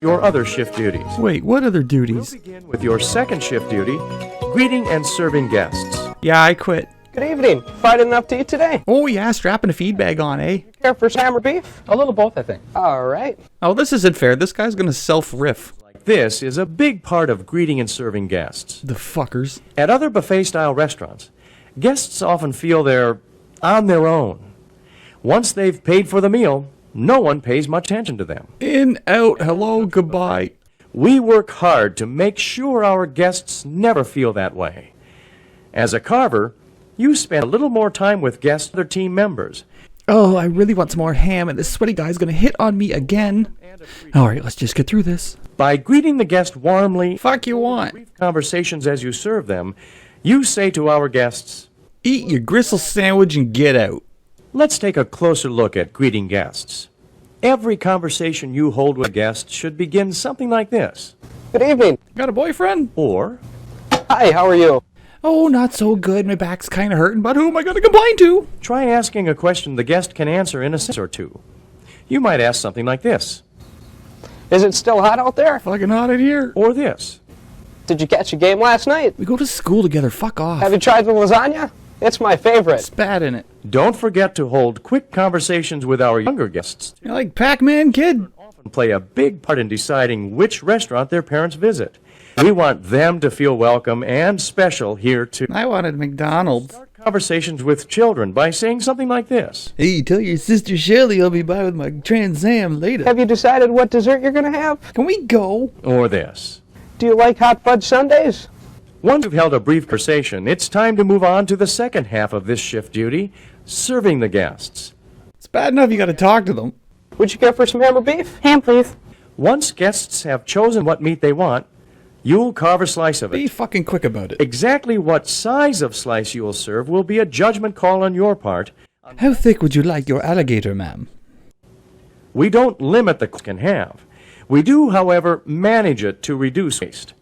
your other shift duties. Wait, what other duties? We'll begin with your second shift duty, greeting and serving guests. Yeah, I quit. Good evening. Friday enough to eat today? Oh yeah, strapping a feed bag on, eh? Care for some ham or beef? A little both, I think. All right. Oh, this isn't fair. This guy's gonna self-riff. This is a big part of greeting and serving guests. The fuckers. At other buffet-style restaurants, guests often feel they're on their own. Once they've paid for the meal, no one pays much attention to them. In, out, hello, goodbye. We work hard to make sure our guests never feel that way. As a carver, you spend a little more time with guests and other team members. Oh, I really want some more ham, and this sweaty guy's gonna hit on me again. Alright, let's just get through this. By greeting the guest warmly, Fuck you want? brief conversations as you serve them, you say to our guests, Eat your gristle sandwich and get out. let's take a closer look at greeting guests. Every conversation you hold with a guest should begin something like this. Good evening. Got a boyfriend? Or, Hi, how are you? Oh, not so good. My back's kinda hurting, but who am I gonna complain to? try asking a question the guest can answer in a sentence or two. You might ask something like this, Is it still hot out there? Fucking hot in here. or this. Did you catch a game last night? We go to school together, fuck off. Have you tried the lasagna? It's my favorite. Spat in it. Don't forget to hold quick conversations with our younger guests. You like Pac-Man, kid? Often play a big part in deciding which restaurant their parents visit. We want them to feel welcome and special here too. I wanted McDonald's. Start conversations with children by saying something like this. Hey, tell your sister Shirley I'll be by with my Trans Am later. Have you decided what dessert you're going to have? Can we go? Or this. Do you like hot fudge sundaes? Once you've held a brief conversation, it's time to move on to the second half of this shift duty, serving the guests. It's bad enough you gotta talk to them. Would you care for some ham or beef? Ham, please. Once guests have chosen what meat they want, you'll carve a slice of Be it. fucking quick about it. Exactly what size of slice you will serve will be a judgment call on your part. How thick would you like your alligator, ma'am? We don't limit the cook can have. We do, however, manage it to reduce waste.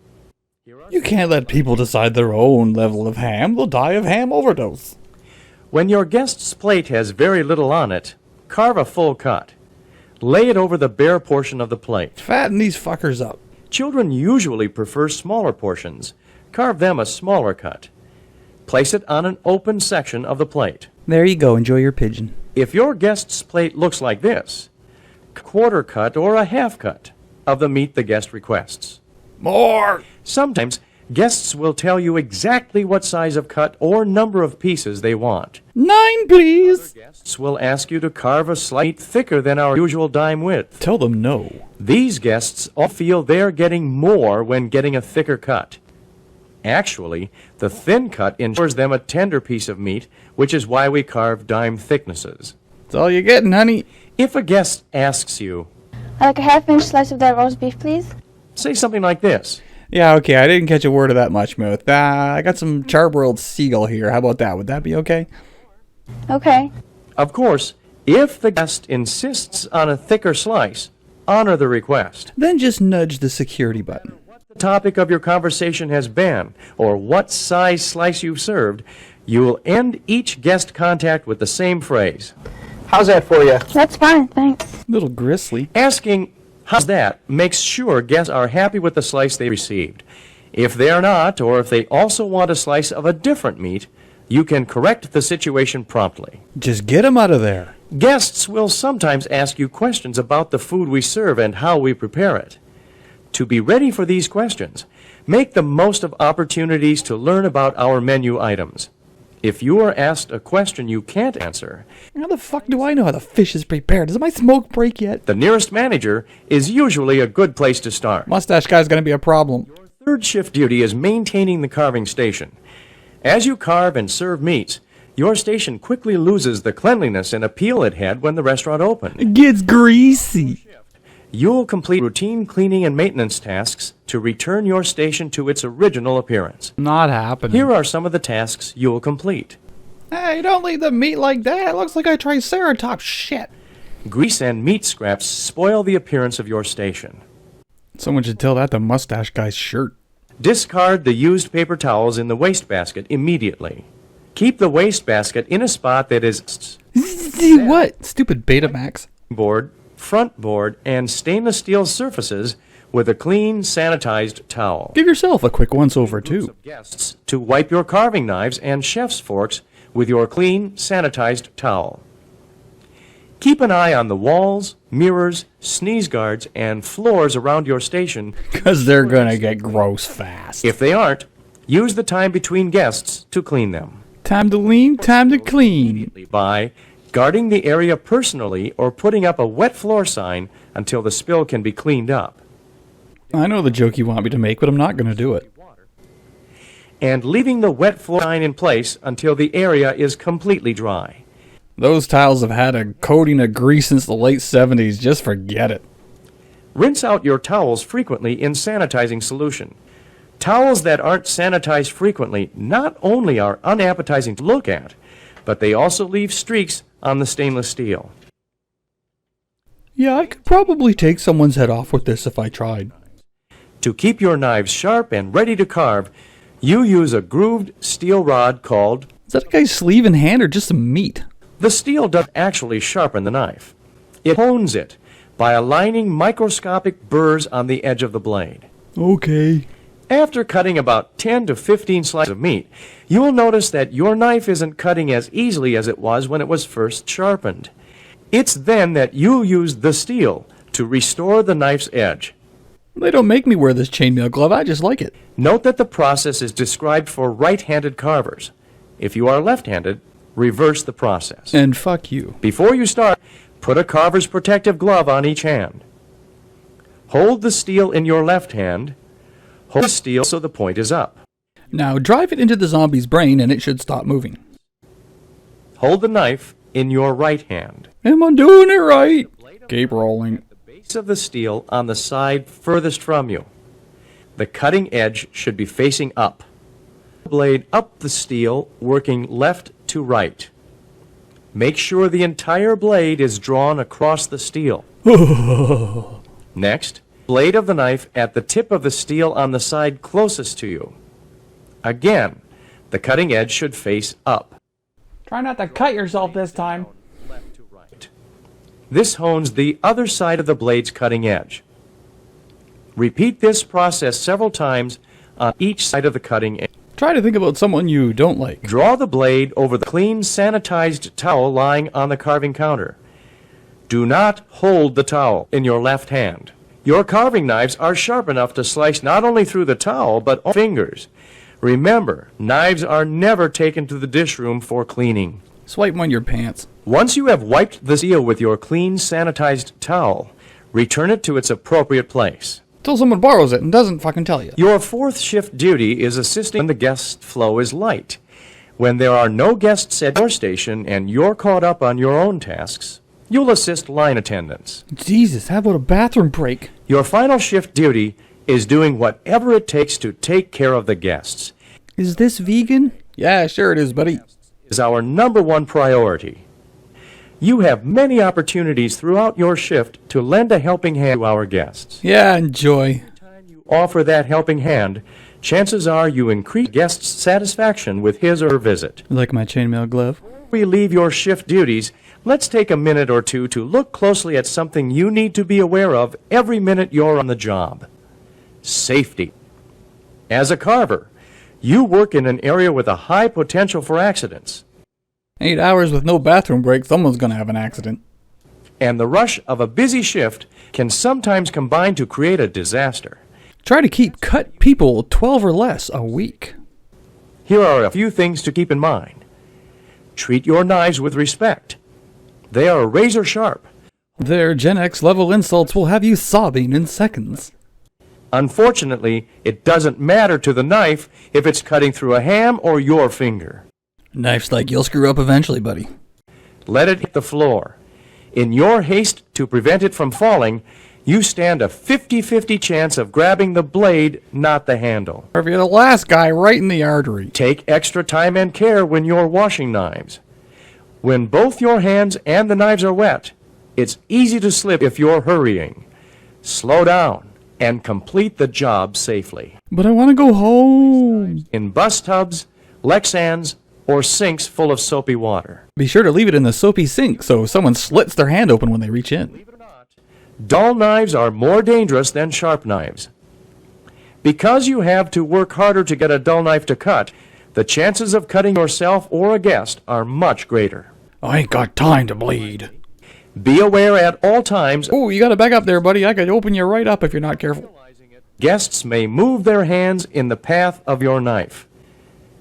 You can't let people decide their own level of ham. They'll die of ham overdose. When your guest's plate has very little on it, carve a full cut. Lay it over the bare portion of the plate. Fatten these fuckers up. Children usually prefer smaller portions. Carve them a smaller cut. Place it on an open section of the plate. There you go. Enjoy your pigeon. If your guest's plate looks like this, quarter cut or a half cut of the meat the guest requests. More! Sometimes guests will tell you exactly what size of cut or number of pieces they want. 9, please! Guests will ask you to carve a slight thicker than our usual dime width. Tell them no. These guests all feel they're getting more when getting a thicker cut. Actually, the thin cut ensures them a tender piece of meat, which is why we carve dime thicknesses. That's all you're getting, honey. If a guest asks you, I'd like a half-inch slice of that roast beef, please. say something like this. Yeah, okay, I didn't catch a word of that much, Muth. I got some charbroiled seagull here. How about that? Would that be okay? Okay. Of course, if the guest insists on a thicker slice, honor the request. Then just nudge the security button. The topic of your conversation has been, or what size slice you've served, you will end each guest contact with the same phrase. How's that for you? That's fine, thanks. Little gristly. Asking, how's that, makes sure guests are happy with the slice they received. If they are not, or if they also want a slice of a different meat, you can correct the situation promptly. Just get him out of there. Guests will sometimes ask you questions about the food we serve and how we prepare it. To be ready for these questions, make the most of opportunities to learn about our menu items. If you are asked a question you can't answer, How the fuck do I know how the fish is prepared? Does my smoke break yet? the nearest manager is usually a good place to start. Mustache guy's gonna be a problem. Third shift duty is maintaining the carving station. As you carve and serve meats, your station quickly loses the cleanliness and appeal it had when the restaurant opened. It gets greasy. You'll complete routine cleaning and maintenance tasks to return your station to its original appearance. Not happening. Here are some of the tasks you'll complete. Hey, don't leave the meat like that. It looks like I triceratops shit. Grease and meat scraps spoil the appearance of your station. Someone should tell that to Mustache Guy's shirt. Discard the used paper towels in the wastebasket immediately. Keep the wastebasket in a spot that is What? Stupid Betamax. board, front board, and stainless steel surfaces with a clean, sanitized towel. Give yourself a quick once-over, too. Guests to wipe your carving knives and chef's forks with your clean, sanitized towel. Keep an eye on the walls, mirrors, sneeze guards, and floors around your station. Because they're gonna get gross fast. If they aren't, use the time between guests to clean them. Time to lean, time to clean. By guarding the area personally or putting up a wet floor sign until the spill can be cleaned up. I know the joke you want me to make, but I'm not gonna do it. And leaving the wet floor sign in place until the area is completely dry. Those tiles have had a coating of grease since the late 70s. Just forget it. Rinse out your towels frequently in sanitizing solution. Towels that aren't sanitized frequently not only are unappetizing to look at, but they also leave streaks on the stainless steel. Yeah, I could probably take someone's head off with this if I tried. To keep your knives sharp and ready to carve, you use a grooved steel rod called... Is that a guy's sleeve and hand or just some meat? The steel doesn't actually sharpen the knife. It hones it by aligning microscopic burrs on the edge of the blade. Okay. After cutting about 10 to 15 slices of meat, you will notice that your knife isn't cutting as easily as it was when it was first sharpened. It's then that you'll use the steel to restore the knife's edge. They don't make me wear this chainmail glove, I just like it. Note that the process is described for right-handed carvers. If you are left-handed, reverse the process. And fuck you. Before you start, put a carver's protective glove on each hand. Hold the steel in your left hand. Hold the steel so the point is up. Now drive it into the zombie's brain and it should stop moving. Hold the knife in your right hand. Am I doing it right? Keep rolling. The base of the steel on the side furthest from you. The cutting edge should be facing up. Blade up the steel, working left to right. Make sure the entire blade is drawn across the steel. Next, blade of the knife at the tip of the steel on the side closest to you. Again, the cutting edge should face up. Try not to cut yourself this time. Left to right. This hones the other side of the blade's cutting edge. Repeat this process several times on each side of the cutting edge. Try to think about someone you don't like. Draw the blade over the clean, sanitized towel lying on the carving counter. Do not hold the towel in your left hand. Your carving knives are sharp enough to slice not only through the towel, but all fingers. Remember, knives are never taken to the dish room for cleaning. Swipe on your pants. Once you have wiped the steel with your clean, sanitized towel, return it to its appropriate place. Till someone borrows it and doesn't fucking tell you. Your fourth shift duty is assisting when the guest flow is light. When there are no guests at your station and you're caught up on your own tasks, you'll assist line attendants. Jesus, how about a bathroom break? Your final shift duty is doing whatever it takes to take care of the guests. Is this vegan? Yeah, sure it is, buddy. Is our number one priority. You have many opportunities throughout your shift to lend a helping hand to our guests. Yeah, enjoy. Offer that helping hand, chances are you increase guests' satisfaction with his or her visit. Like my chainmail glove? Before we leave your shift duties, let's take a minute or two to look closely at something you need to be aware of every minute you're on the job. Safety. As a carver, you work in an area with a high potential for accidents. 8 hours with no bathroom break, someone's gonna have an accident. And the rush of a busy shift can sometimes combine to create a disaster. Try to keep cut people 12 or less a week. Here are a few things to keep in mind. Treat your knives with respect. They are razor sharp. Their Gen X level insults will have you sobbing in seconds. Unfortunately, it doesn't matter to the knife if it's cutting through a ham or your finger. Knife's like you'll screw up eventually, buddy. Let it hit the floor. In your haste to prevent it from falling, you stand a 50-50 chance of grabbing the blade, not the handle. Or if you're the last guy, right in the artery. Take extra time and care when you're washing knives. When both your hands and the knives are wet, it's easy to slip if you're hurrying. Slow down and complete the job safely. But I want to go home. In bus tubs, Lexans, or sinks full of soapy water. Be sure to leave it in the soapy sink so someone slits their hand open when they reach in. Dull knives are more dangerous than sharp knives. Because you have to work harder to get a dull knife to cut, the chances of cutting yourself or a guest are much greater. I ain't got time to bleed. Be aware at all times Oh, you gotta back up there, buddy. I could open you right up if you're not careful. guests may move their hands in the path of your knife.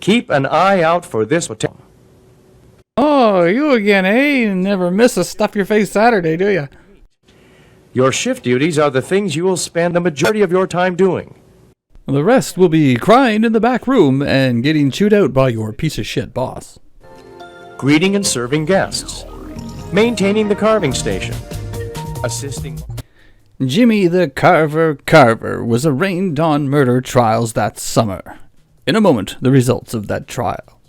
Keep an eye out for this potential. Oh, you again, eh? You never miss a stuff your face Saturday, do you? Your shift duties are the things you will spend the majority of your time doing. The rest will be crying in the back room and getting chewed out by your piece of shit boss. Greeting and serving guests. Maintaining the carving station. Assisting. Jimmy the Carver was arraigned on murder trials that summer. In a moment, the results of that trial.